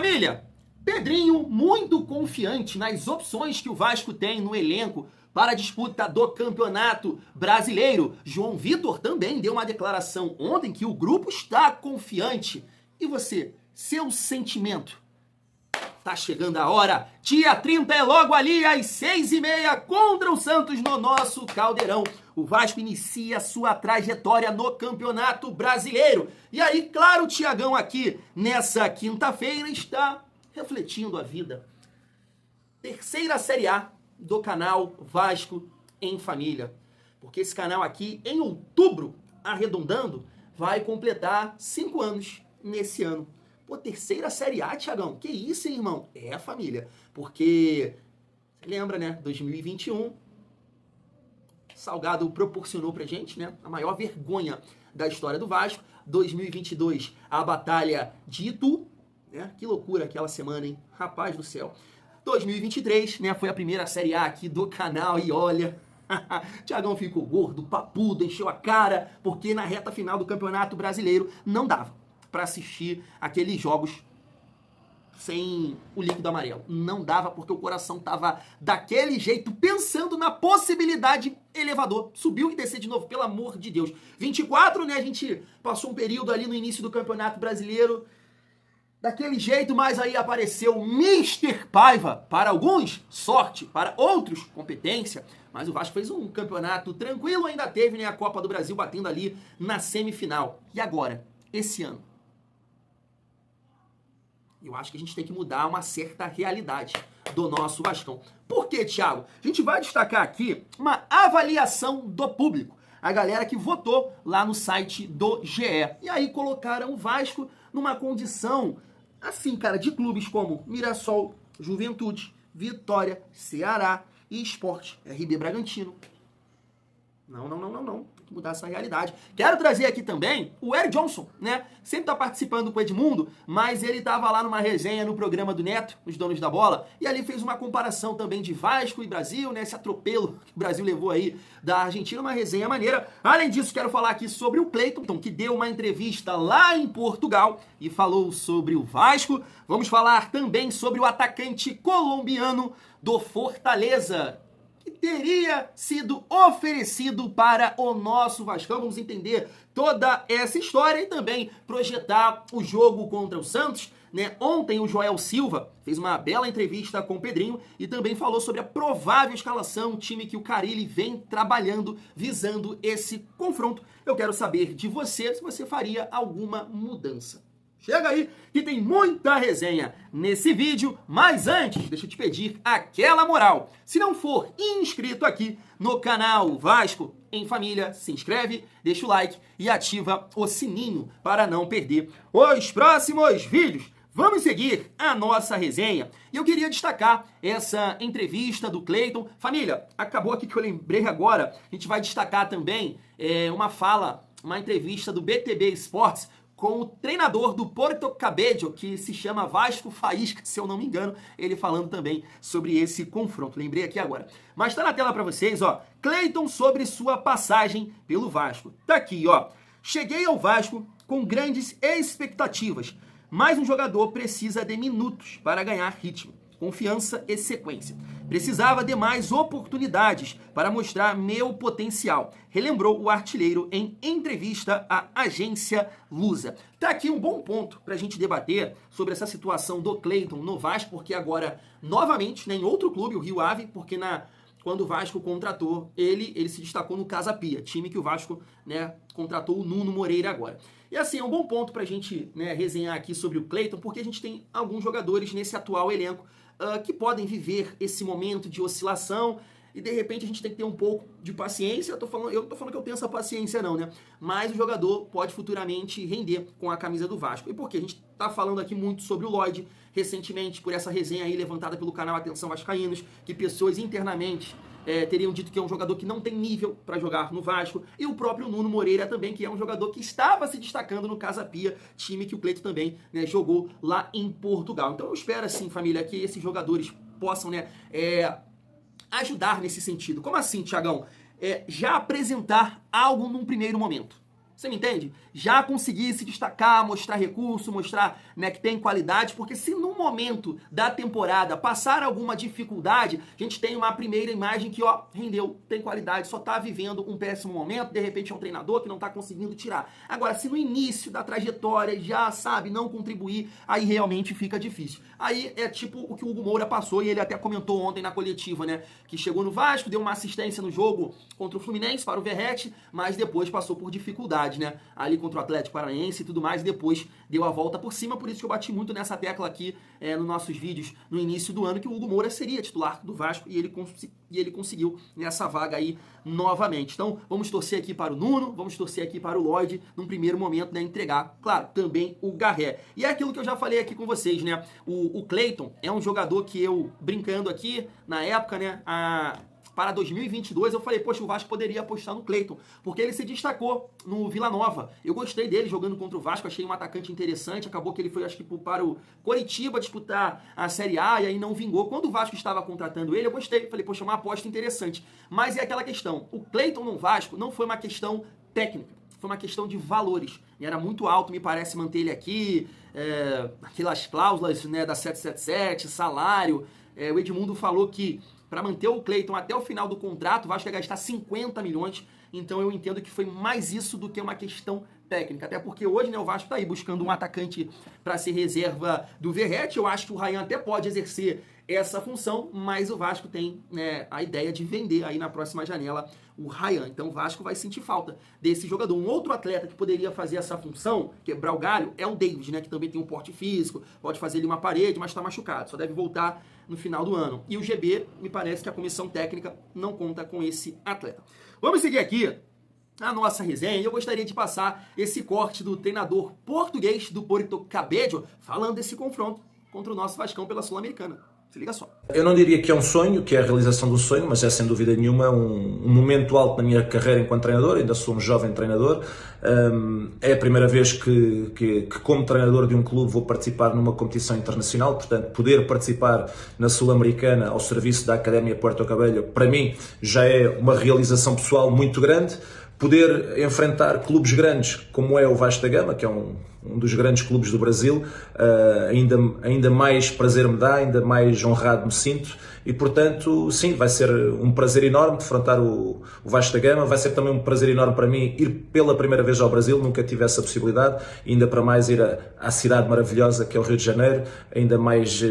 Família, Pedrinho muito confiante nas opções que o Vasco tem no elenco para a disputa do Campeonato Brasileiro. João Vitor também deu uma declaração ontem que o grupo está confiante. E você, seu sentimento? Tá chegando a hora. Dia 30 é logo ali às 6h30 contra o Santos no nosso Caldeirão. O Vasco inicia sua trajetória no Campeonato Brasileiro. E aí, claro, o Tiagão aqui nessa quinta-feira está refletindo a vida. Terceira Série A do canal Vasco em Família. Porque esse canal aqui, em outubro, arredondando, vai completar 5 anos nesse ano. Pô, terceira Série A, Tiagão? Que isso, hein, irmão? É, família. Porque, você lembra, né? 2021, Salgado proporcionou pra gente, né? A maior vergonha da história do Vasco. 2022, a Batalha de Itu, né? Que loucura aquela semana, hein? Rapaz do céu. 2023, né? Foi a primeira Série A aqui do canal e olha... Tiagão ficou gordo, papudo, encheu a cara, porque na reta final do Campeonato Brasileiro não dava para assistir aqueles jogos sem o líquido amarelo. Não dava porque o coração tava daquele jeito, pensando na possibilidade elevador. Subiu e descer de novo, pelo amor de Deus. 24, né, a gente passou um período ali no início do Campeonato Brasileiro daquele jeito, mas aí apareceu Mr. Paiva. Para alguns, sorte. Para outros, competência. Mas o Vasco fez um campeonato tranquilo, ainda teve, né, a Copa do Brasil batendo ali na semifinal. E agora, esse ano? Eu acho que a gente tem que mudar uma certa realidade do nosso Vascão. Por quê, Thiago? A gente vai destacar aqui uma avaliação do público. A galera que votou lá no site do GE. E aí colocaram o Vasco numa condição, assim, cara, de clubes como Mirassol, Juventude, Vitória, Ceará e Sport, RB Bragantino. Não. Tem que mudar essa realidade. Quero trazer aqui também o Eric Johnson, né? Sempre tá participando com o Edmundo, mas ele tava lá numa resenha no programa do Neto, Os Donos da Bola, e ali fez uma comparação também de Vasco e Brasil, né? Esse atropelo que o Brasil levou aí da Argentina, uma resenha maneira. Além disso, quero falar aqui sobre o Cleiton, que deu uma entrevista lá em Portugal e falou sobre o Vasco. Vamos falar também sobre o atacante colombiano do Fortaleza, que teria sido oferecido para o nosso Vascão. Vamos entender toda essa história e também projetar o jogo contra o Santos, né? Ontem o Joel Silva fez uma bela entrevista com o Pedrinho e também falou sobre a provável escalação, time que o Carille vem trabalhando, visando esse confronto. Eu quero saber de você se você faria alguma mudança. Chega aí que tem muita resenha nesse vídeo, mas antes, deixa eu te pedir aquela moral. Se não for inscrito aqui no canal Vasco em Família, se inscreve, deixa o like e ativa o sininho para não perder os próximos vídeos. Vamos seguir a nossa resenha. E eu queria destacar essa entrevista do Cleiton. Família, acabou aqui que eu lembrei agora, a gente vai destacar também uma entrevista do BTB Esportes com o treinador do Porto Cabello, que se chama Vasco Faísca, se eu não me engano, ele falando também sobre esse confronto. Lembrei aqui agora. Mas tá na tela para vocês, ó. Cleiton sobre sua passagem pelo Vasco. Tá aqui, ó. Cheguei ao Vasco com grandes expectativas, mas um jogador precisa de minutos para ganhar ritmo, confiança e sequência. Precisava de mais oportunidades para mostrar meu potencial, relembrou o artilheiro em entrevista à agência Lusa. Tá aqui um bom ponto para a gente debater sobre essa situação do Cleiton no Vasco, porque agora, novamente, né, em outro clube, o Rio Ave, porque quando o Vasco contratou ele se destacou no Casa Pia, time que o Vasco, né, contratou o Nuno Moreira agora. E assim, é um bom ponto para a gente, né, resenhar aqui sobre o Cleiton, porque a gente tem alguns jogadores nesse atual elenco que podem viver esse momento de oscilação e de repente a gente tem que ter um pouco de paciência. Eu não tô falando que eu tenho essa paciência não, né? Mas o jogador pode futuramente render com a camisa do Vasco. E por quê? A gente tá falando aqui muito sobre o Lloyd recentemente, por essa resenha aí levantada pelo canal Atenção Vascaínos, que pessoas internamente teriam dito que é um jogador que não tem nível para jogar no Vasco, e o próprio Nuno Moreira também, que é um jogador que estava se destacando no Casa Pia, time que o Cleiton também, né, jogou lá em Portugal. Então eu espero assim, família, que esses jogadores possam, né, ajudar nesse sentido. Como assim, Thiagão? Já apresentar algo num primeiro momento. Você me entende? Já conseguir se destacar, mostrar recurso, mostrar, né, que tem qualidade, porque se no momento da temporada passar alguma dificuldade, a gente tem uma primeira imagem que, ó, rendeu, tem qualidade, só tá vivendo um péssimo momento, de repente é um treinador que não tá conseguindo tirar. Agora, se no início da trajetória já, sabe, não contribuir, aí realmente fica difícil. Aí é tipo o que o Hugo Moura passou, e ele até comentou ontem na coletiva, né, que chegou no Vasco, deu uma assistência no jogo contra o Fluminense para o Verratti, mas depois passou por dificuldade, né, ali contra o Atlético Paranaense e tudo mais, e depois deu a volta por cima, por isso que eu bati muito nessa tecla aqui nos nossos vídeos no início do ano, que o Hugo Moura seria titular do Vasco, e ele conseguiu nessa vaga aí novamente. Então, vamos torcer aqui para o Nuno, vamos torcer aqui para o Lloyd, num primeiro momento, né, entregar, claro, também o Garré. E é aquilo que eu já falei aqui com vocês, né, o Cleiton é um jogador que eu, brincando aqui, na época, né, para 2022, eu falei, poxa, o Vasco poderia apostar no Cleiton, porque ele se destacou no Vila Nova. Eu gostei dele jogando contra o Vasco, achei um atacante interessante, acabou que ele foi, acho que, para o Coritiba disputar a Série A e aí não vingou. Quando o Vasco estava contratando ele, eu gostei, falei, poxa, uma aposta interessante. Mas é aquela questão, o Cleiton no Vasco não foi uma questão técnica, foi uma questão de valores. E era muito alto, me parece, manter ele aqui, aquelas cláusulas, né, da 777, salário. O Edmundo falou que para manter o Cleiton até o final do contrato, o Vasco ia gastar 50 milhões, então eu entendo que foi mais isso do que uma questão técnica, até porque hoje, né, o Vasco está aí buscando um atacante para ser reserva do Verratti. Eu acho que o Ryan até pode exercer essa função, mas o Vasco tem, né, a ideia de vender aí na próxima janela o Ryan, então o Vasco vai sentir falta desse jogador. Um outro atleta que poderia fazer essa função, quebrar o galho, é o David, né, que também tem um porte físico, pode fazer ali uma parede, mas está machucado, só deve voltar no final do ano. E o GB, me parece que a comissão técnica não conta com esse atleta. Vamos seguir aqui a nossa resenha, e eu gostaria de passar esse corte do treinador português do Porto Cabedelo, falando desse confronto contra o nosso Vascão pela Sul-Americana. Se liga só. Eu não diria que é um sonho, que é a realização do sonho, mas é sem dúvida nenhuma um momento alto na minha carreira enquanto treinador. Ainda sou um jovem treinador. É a primeira vez que como treinador de um clube vou participar numa competição internacional, portanto poder participar na Sul-Americana ao serviço da Académia Porto Cabedelo, para mim já é uma realização pessoal muito grande. Poder enfrentar clubes grandes como é o Vasco da Gama, que é um dos grandes clubes do Brasil, ainda mais prazer me dá, ainda mais honrado me sinto, e portanto sim, vai ser um prazer enorme defrontar o Vasco da Gama. Vai ser também um prazer enorme para mim ir pela primeira vez ao Brasil, nunca tive essa possibilidade, ainda para mais ir à cidade maravilhosa que é o Rio de Janeiro, ainda mais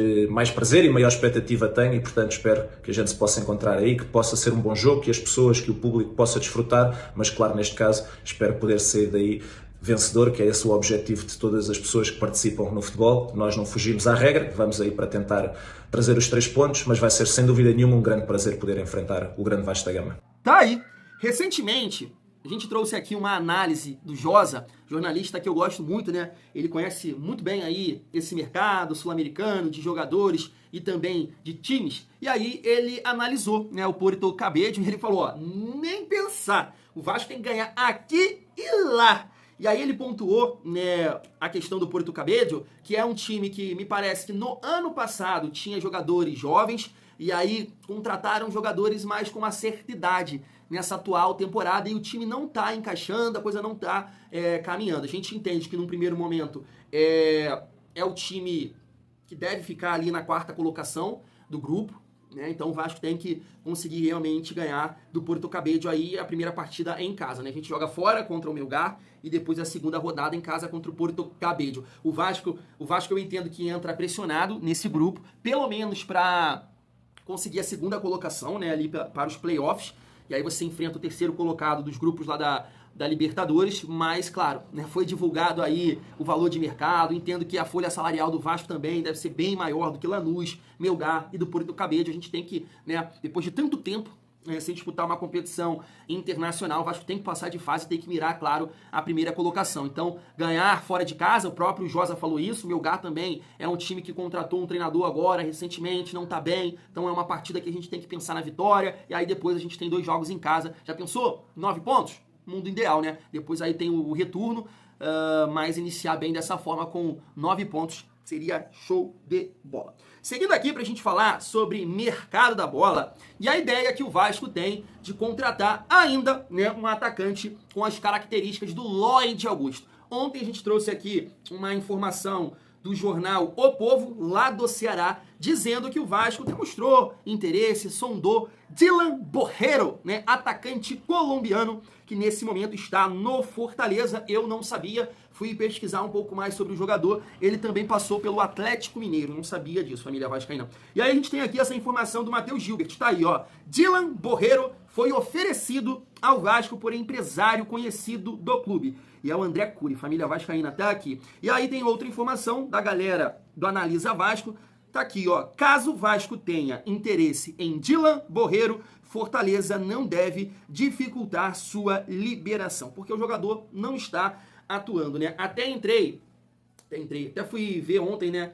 prazer e maior expectativa tenho, e portanto espero que a gente se possa encontrar aí, que possa ser um bom jogo, que as pessoas, que o público possa desfrutar, mas claro, neste caso, espero poder sair daí vencedor, que é esse o objetivo de todas as pessoas que participam no futebol. Nós não fugimos à regra, vamos aí para tentar trazer os 3 pontos, mas vai ser sem dúvida nenhuma um grande prazer poder enfrentar o grande Vasco da Gama. Tá aí. Recentemente, a gente trouxe aqui uma análise do Josa, jornalista que eu gosto muito, né? Ele conhece muito bem aí esse mercado sul-americano, de jogadores e também de times. E aí ele analisou, né, o Porto Cabedelo, e ele falou, ó, nem pensar, o Vasco tem que ganhar aqui e lá. E aí ele pontuou, né, a questão do Porto Cabedelo, que é um time que me parece que no ano passado tinha jogadores jovens, e aí contrataram jogadores mais com uma certa idade nessa atual temporada, e o time não está encaixando, a coisa não está caminhando. A gente entende que num primeiro momento é o time que deve ficar ali na 4ª colocação do grupo, né? Então o Vasco tem que conseguir realmente ganhar do Porto Cabedelo aí a primeira partida em casa, né? A gente joga fora contra o Melgar e depois a segunda rodada em casa contra o Porto Cabedelo. O Vasco eu entendo que entra pressionado nesse grupo, pelo menos para conseguir a segunda colocação, né, ali para os playoffs, e aí você enfrenta o 3º colocado dos grupos lá da Libertadores, mas, claro, né, foi divulgado aí o valor de mercado, entendo que a folha salarial do Vasco também deve ser bem maior do que Lanús, Melgar e do Porto Cabedelo. A gente tem que, né, depois de tanto tempo, sem disputar uma competição internacional, o Vasco tem que passar de fase e tem que mirar, claro, a primeira colocação. Então, ganhar fora de casa, o próprio Josa falou isso, o Melgar também é um time que contratou um treinador agora, recentemente, não tá bem, então é uma partida que a gente tem que pensar na vitória, e aí depois a gente tem 2 jogos em casa. Já pensou? 9 pontos? Mundo ideal, né? Depois aí tem o retorno, mas iniciar bem dessa forma com 9 pontos Seria show de bola. Seguindo aqui para a gente falar sobre mercado da bola e a ideia que o Vasco tem de contratar ainda, né, um atacante com as características do Lloyd Augusto. Ontem a gente trouxe aqui uma informação do jornal O Povo, lá do Ceará, dizendo que o Vasco demonstrou interesse, sondou Dylan Borrero, né, atacante colombiano, que nesse momento está no Fortaleza. Eu não sabia, fui pesquisar um pouco mais sobre o jogador, ele também passou pelo Atlético Mineiro, não sabia disso, família vascaína. E aí a gente tem aqui essa informação do Matheus Gilbert, tá aí, ó. Dylan Borrero foi oferecido ao Vasco por empresário conhecido do clube. E é o André Cury, família vascaína, tá aqui. E aí tem outra informação da galera do Analisa Vasco, tá aqui, ó. Caso o Vasco tenha interesse em Dylan Borrero, Fortaleza não deve dificultar sua liberação, porque o jogador não está atuando, né? Até fui ver ontem, né?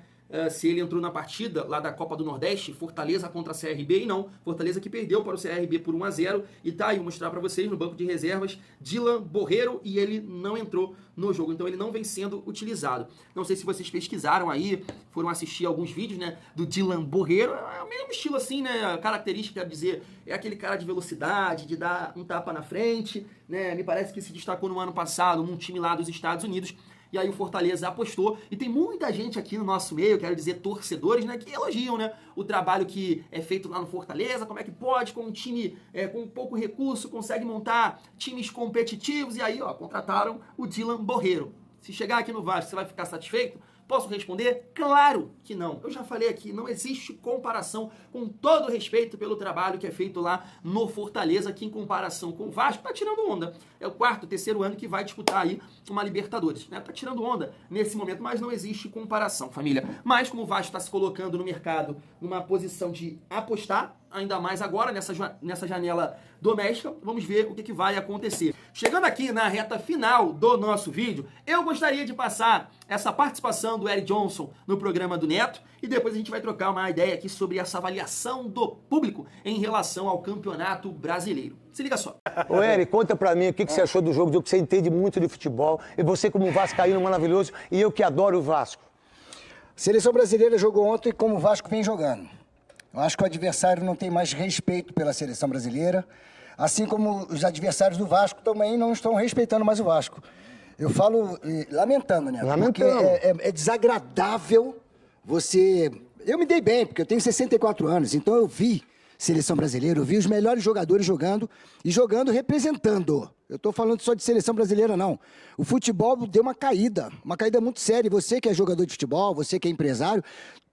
Se ele entrou na partida lá da Copa do Nordeste, Fortaleza contra a CRB, e não, Fortaleza que perdeu para o CRB por 1-0, e tá aí, vou mostrar para vocês no banco de reservas, Dylan Borrero, e ele não entrou no jogo, então ele não vem sendo utilizado. Não sei se vocês pesquisaram aí, foram assistir alguns vídeos, né, do Dylan Borrero, é o mesmo estilo assim, né, a característica, quer dizer, é aquele cara de velocidade, de dar um tapa na frente, né, me parece que se destacou no ano passado num time lá dos Estados Unidos. E aí o Fortaleza apostou, e tem muita gente aqui no nosso meio, quero dizer torcedores, né, que elogiam, né, o trabalho que é feito lá no Fortaleza, como é que pode, com um time com pouco recurso, consegue montar times competitivos, e aí, ó, contrataram o Dylan Borrero. Se chegar aqui no Vasco, você vai ficar satisfeito? Posso responder? Claro que não. Eu já falei aqui, não existe comparação, com todo o respeito pelo trabalho que é feito lá no Fortaleza, que em comparação com o Vasco, tá tirando onda. É o quarto, terceiro ano que vai disputar aí uma Libertadores, né? Tá tirando onda nesse momento, mas não existe comparação, família. Mas como o Vasco está se colocando no mercado numa posição de apostar, ainda mais agora, nessa janela doméstica, vamos ver o que vai acontecer. Chegando aqui na reta final do nosso vídeo, eu gostaria de passar essa participação do Eric Johnson no programa do Neto, e depois a gente vai trocar uma ideia aqui sobre essa avaliação do público em relação ao Campeonato Brasileiro. Se liga só. Ô, Eric, conta pra mim o que você achou do jogo, que você entende muito de futebol, e você como vascaíno maravilhoso, e eu que adoro o Vasco. Seleção brasileira jogou ontem como o Vasco vem jogando. Eu acho que o adversário não tem mais respeito pela seleção brasileira, assim como os adversários do Vasco também não estão respeitando mais o Vasco. Eu falo lamentando, né? Lamentando. Porque é desagradável você... Eu me dei bem, porque eu tenho 64 anos, então eu vi seleção brasileira, eu vi os melhores jogadores jogando e jogando representando. Eu estou falando só de seleção brasileira, não. O futebol deu uma caída muito séria. E você que é jogador de futebol, você que é empresário,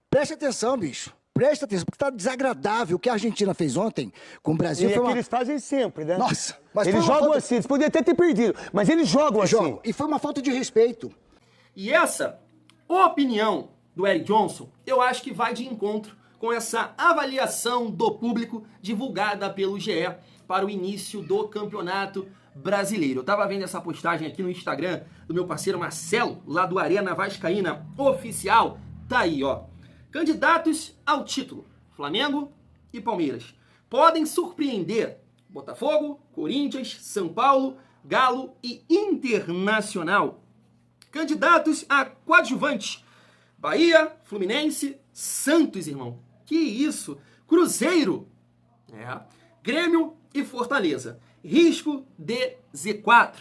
preste atenção, bicho. Presta atenção, porque tá desagradável. O que a Argentina fez ontem com o Brasil E foi é que eles fazem sempre, né? Nossa! Mas eles jogam assim, eles poderiam até ter perdido, mas eles jogam assim. E foi uma falta de respeito. E essa opinião do Eric Johnson, eu acho que vai de encontro com essa avaliação do público divulgada pelo GE para o início do Campeonato Brasileiro. Eu tava vendo essa postagem aqui no Instagram do meu parceiro Marcelo, lá do Arena Vascaína Oficial. Tá aí, ó. Candidatos ao título, Flamengo e Palmeiras. Podem surpreender Botafogo, Corinthians, São Paulo, Galo e Internacional. Candidatos a coadjuvantes, Bahia, Fluminense, Santos, irmão. Que isso? Cruzeiro, Grêmio e Fortaleza. Risco de Z4.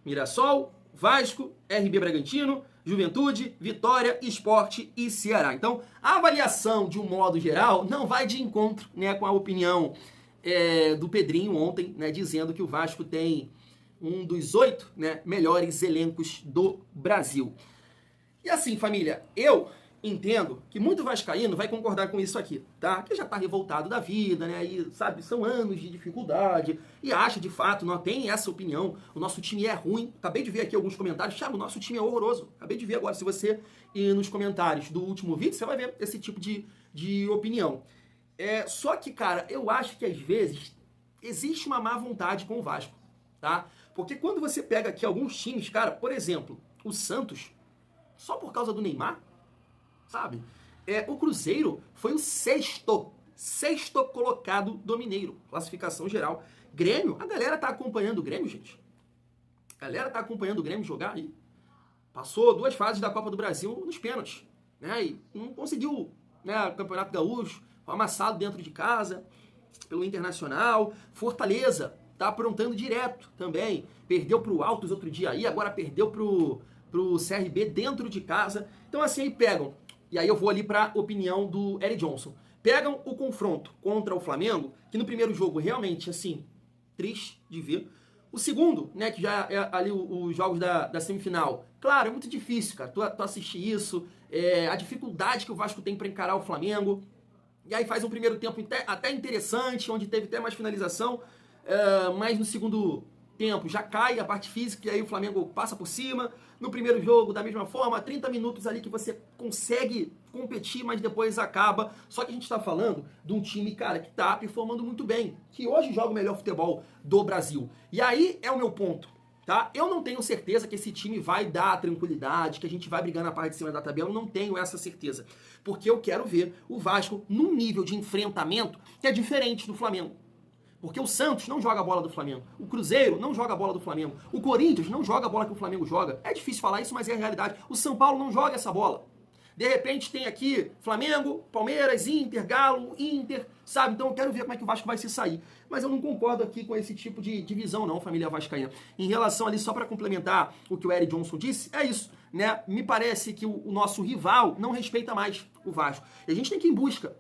Mirassol, Vasco, RB Bragantino, Juventude, Vitória, Sport e Ceará. Então, a avaliação, de um modo geral, não vai de encontro, né, com a opinião do Pedrinho ontem, né, dizendo que o Vasco tem um dos 8, né, melhores elencos do Brasil. E assim, família, eu entendo que muito vascaíno vai concordar com isso aqui, tá? Que já tá revoltado da vida, né? E, sabe, são anos de dificuldade e acha, de fato, não tem essa opinião. O nosso time é ruim. Acabei de ver aqui alguns comentários. Thiago, o nosso time é horroroso. Acabei de ver agora. Se você ir nos comentários do último vídeo, você vai ver esse tipo de opinião. Só que, cara, eu acho que às vezes existe uma má vontade com o Vasco, tá? Porque quando você pega aqui alguns times, cara, por exemplo, o Santos, só por causa do Neymar, sabe? O Cruzeiro foi o sexto colocado do Mineiro, classificação geral. Grêmio, a galera tá acompanhando o Grêmio, gente. A galera tá acompanhando o Grêmio jogar aí. Passou 2 fases da Copa do Brasil nos pênaltis, né? E não conseguiu, né, o Campeonato Gaúcho, foi amassado dentro de casa pelo Internacional. Fortaleza tá aprontando direto também. Perdeu pro Altos outro dia aí, agora perdeu pro CRB dentro de casa. Então assim, aí pegam. E aí eu vou ali pra opinião do Eric Johnson. Pegam o confronto contra o Flamengo, que no primeiro jogo realmente, assim, triste de ver. O segundo, né, que já é ali os jogos da semifinal. Claro, é muito difícil, cara, tu assistir isso, a dificuldade que o Vasco tem para encarar o Flamengo. E aí faz um primeiro tempo até interessante, onde teve até mais finalização, mas no segundo tempo já cai a parte física e aí o Flamengo passa por cima. No primeiro jogo, da mesma forma, 30 minutos ali que você consegue competir, mas depois acaba. Só que a gente tá falando de um time, cara, que tá performando muito bem, que hoje joga o melhor futebol do Brasil. E aí é o meu ponto, tá? Eu não tenho certeza que esse time vai dar tranquilidade, que a gente vai brigar na parte de cima da tabela, eu não tenho essa certeza. Porque eu quero ver o Vasco num nível de enfrentamento que é diferente do Flamengo. Porque o Santos não joga a bola do Flamengo. O Cruzeiro não joga a bola do Flamengo. O Corinthians não joga a bola que o Flamengo joga. É difícil falar isso, mas é a realidade. O São Paulo não joga essa bola. De repente tem aqui Flamengo, Palmeiras, Inter, Galo, Inter, sabe? Então eu quero ver como é que o Vasco vai se sair. Mas eu não concordo aqui com esse tipo de visão não, família vascaína. Em relação ali, só para complementar o que o Eric Johnson disse, é isso, né? Me parece que o nosso rival não respeita mais o Vasco. E a gente tem que ir em busca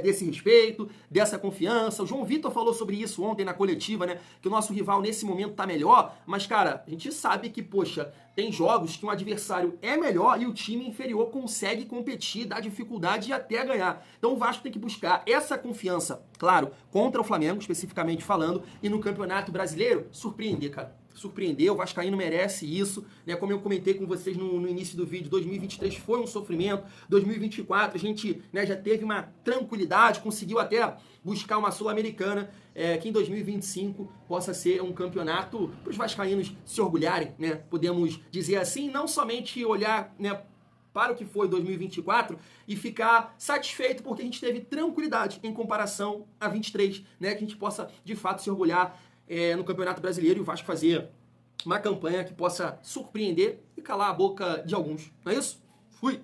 desse respeito, dessa confiança. O João Vitor falou sobre isso ontem na coletiva, né? Que o nosso rival nesse momento tá melhor, mas, cara, a gente sabe que, poxa, tem jogos que um adversário é melhor e o time inferior consegue competir, dar dificuldade e até ganhar. Então o Vasco tem que buscar essa confiança, claro, contra o Flamengo, especificamente falando, e no Campeonato Brasileiro, surpreender, cara. Surpreender, o Vascaíno merece isso, né? Como eu comentei com vocês no início do vídeo, 2023 foi um sofrimento, 2024 a gente, né, já teve uma tranquilidade, conseguiu até buscar uma Sul-Americana, que em 2025 possa ser um campeonato para os vascaínos se orgulharem, né? Podemos dizer assim, não somente olhar, né, para o que foi 2024 e ficar satisfeito porque a gente teve tranquilidade em comparação a 23, né? Que a gente possa de fato se orgulhar no Campeonato Brasileiro e o Vasco fazer uma campanha que possa surpreender e calar a boca de alguns. Não é isso? Fui!